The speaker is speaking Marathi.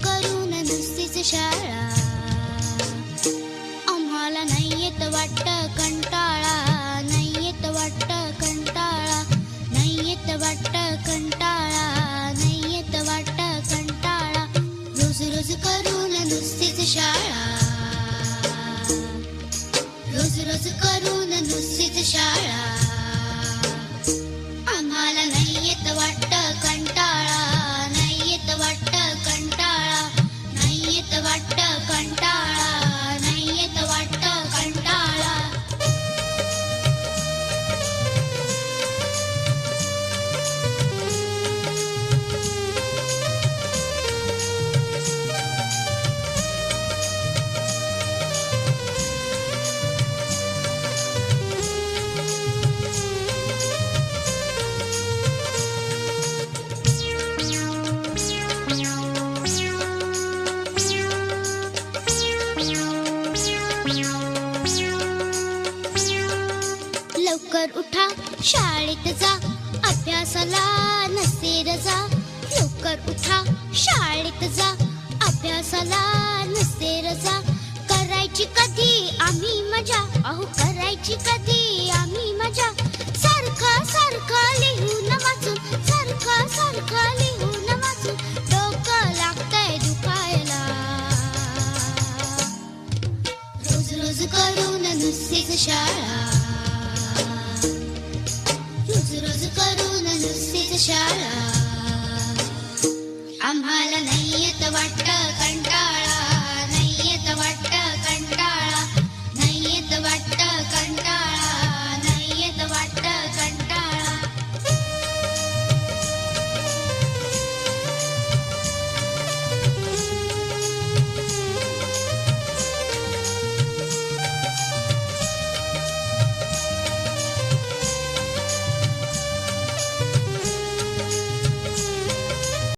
करून नुसतीच शाळा. आम्हाला नाही येत वाटतं कंटाळा, नाही येत वाटतं कंटाळा, नाही येत वाटतं कंटाळा, नाही येत वाटतं कंटाळा. रोज रोज करून नुसतीच शाळा, रोज रोज करून नुसतीच शाळा. आम्हाला नाही येत वाटतं कंटाळा, नाही येत वाटतं कंटाळा, नाही येत वाटतं कंटाळा, नाही येत वाटतं कंटाळा. लवकर उठा शाळेत जा, अभ्यासाला नसते रजा. लवकर उठा शाळेत जा, अभ्यासाला नसते रजा. करायची कधी आम्ही मजा, अहो करायची कधी आम्ही मजा. सारखं सारखं लिहून वाचून, सारखं सारखं लिहून वाचून डोकं लागतंय दुखायला. रोज रोज करून नुसतीच शाळा, रोज रोज करून नुसतीच शाळा. आम्हाला नाही येत वाटतं कंटाळा,